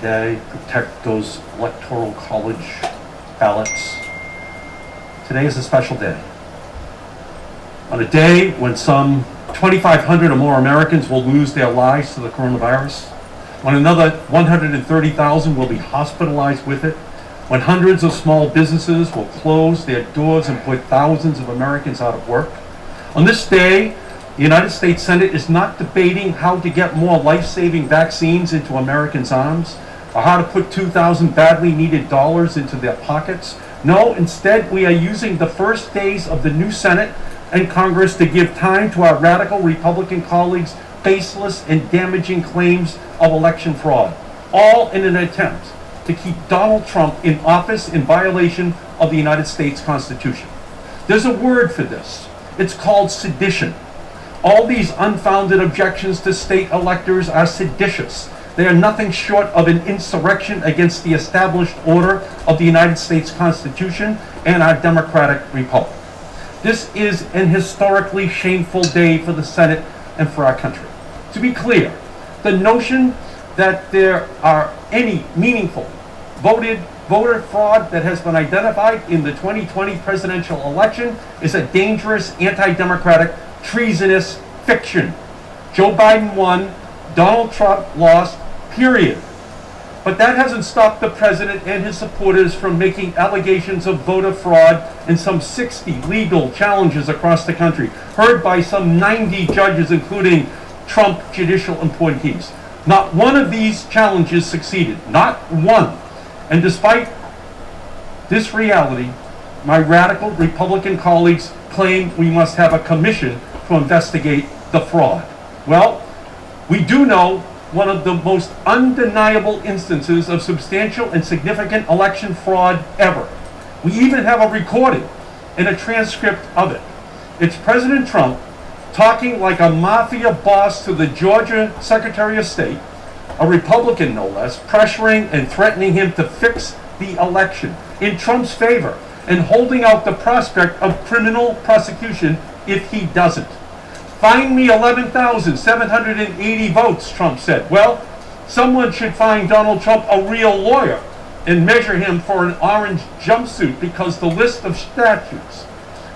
Day, protect those electoral college ballots. Today is a special day. On a day when some 2,500 or more Americans will lose their lives to the coronavirus, when another 130,000 will be hospitalized with it, when hundreds of small businesses will close their doors and put thousands of Americans out of work. On this day, the United States Senate is not debating how to get more life-saving vaccines into Americans' arms, or how to put 2,000 badly needed dollars into their pockets. No, instead, we are using the first days of the new Senate and Congress to give time to our radical Republican colleagues' baseless and damaging claims of election fraud, all in an attempt to keep Donald Trump in office in violation of the United States Constitution. There's a word for this. It's called sedition. All these unfounded objections to state electors are seditious. They are nothing short of an insurrection against the established order of the United States Constitution and our democratic republic. This is an historically shameful day for the Senate and for our country. To be clear, the notion that there are any meaningful voter fraud that has been identified in the 2020 presidential election is a dangerous, anti-democratic, treasonous fiction. Joe Biden won, Donald Trump lost, period. But that hasn't stopped the president and his supporters from making allegations of voter fraud in some 60 legal challenges across the country, heard by some 90 judges, including Trump judicial appointees. Not one of these challenges succeeded, not one. And despite this reality, my radical Republican colleagues claim we must have a commission to investigate the fraud. Well, we do know one of the most undeniable instances of substantial and significant election fraud ever. We even have a recording and a transcript of it. It's President Trump talking like a mafia boss to the Georgia Secretary of State, a Republican no less, pressuring and threatening him to fix the election in Trump's favor and holding out the prospect of criminal prosecution if he doesn't. Find me 11,780 votes, Trump said. Well, someone should find Donald Trump a real lawyer and measure him for an orange jumpsuit, because the list of statutes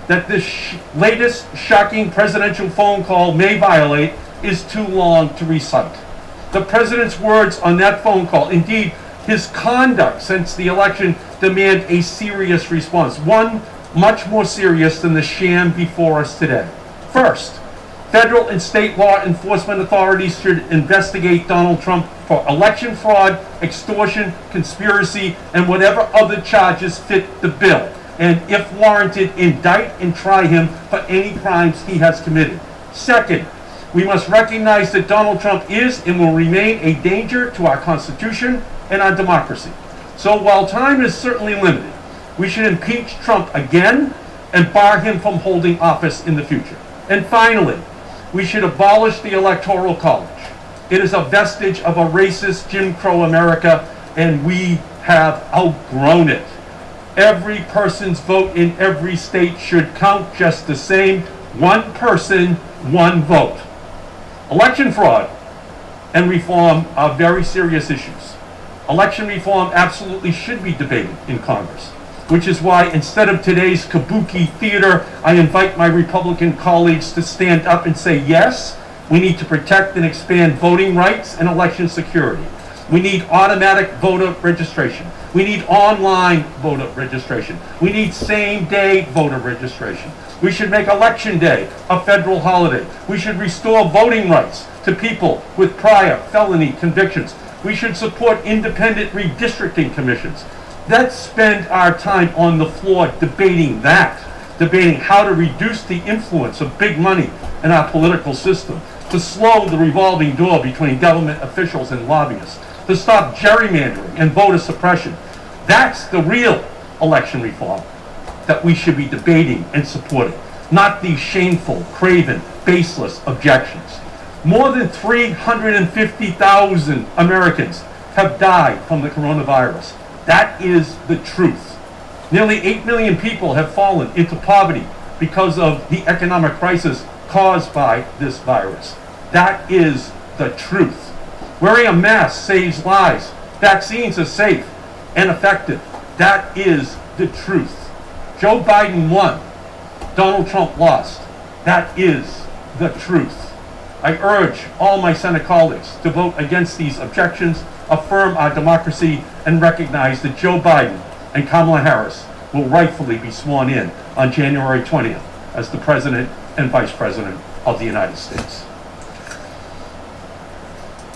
that this latest shocking presidential phone call may violate is too long to recite. The president's words on that phone call, indeed his conduct since the election, demand a serious response, one much more serious than the sham before us today. First, federal and state law enforcement authorities should investigate Donald Trump for election fraud, extortion, conspiracy, and whatever other charges fit the bill. And if warranted, indict and try him for any crimes he has committed. Second, we must recognize that Donald Trump is and will remain a danger to our Constitution and our democracy. So while time is certainly limited, we should impeach Trump again and bar him from holding office in the future. And finally, we should abolish the Electoral College. It is a vestige of a racist Jim Crow America, and we have outgrown it. Every person's vote in every state should count just the same. One person, one vote. Election fraud and reform are very serious issues. Election reform absolutely should be debated in Congress, which is why instead of today's kabuki theater, I invite my Republican colleagues to stand up and say, yes, we need to protect and expand voting rights and election security. We need automatic voter registration. We need online voter registration. We need same-day voter registration. We should make Election Day a federal holiday. We should restore voting rights to people with prior felony convictions. We should support independent redistricting commissions. Let's spend our time on the floor debating how to reduce the influence of big money in our political system, to slow the revolving door between government officials and lobbyists, to stop gerrymandering and voter suppression. That's the real election reform that we should be debating and supporting, not these shameful, craven, baseless objections. More than 350,000 Americans have died from the coronavirus. That is the truth. Nearly 8 million people have fallen into poverty because of the economic crisis caused by this virus. That is the truth. Wearing a mask saves lives, Vaccines are safe and effective. That is the truth. Joe Biden won. Donald Trump lost. That is the truth. I urge all my Senate colleagues to vote against these objections, affirm our democracy, and recognize that Joe Biden and Kamala Harris will rightfully be sworn in on January 20th as the President and Vice President of the United States.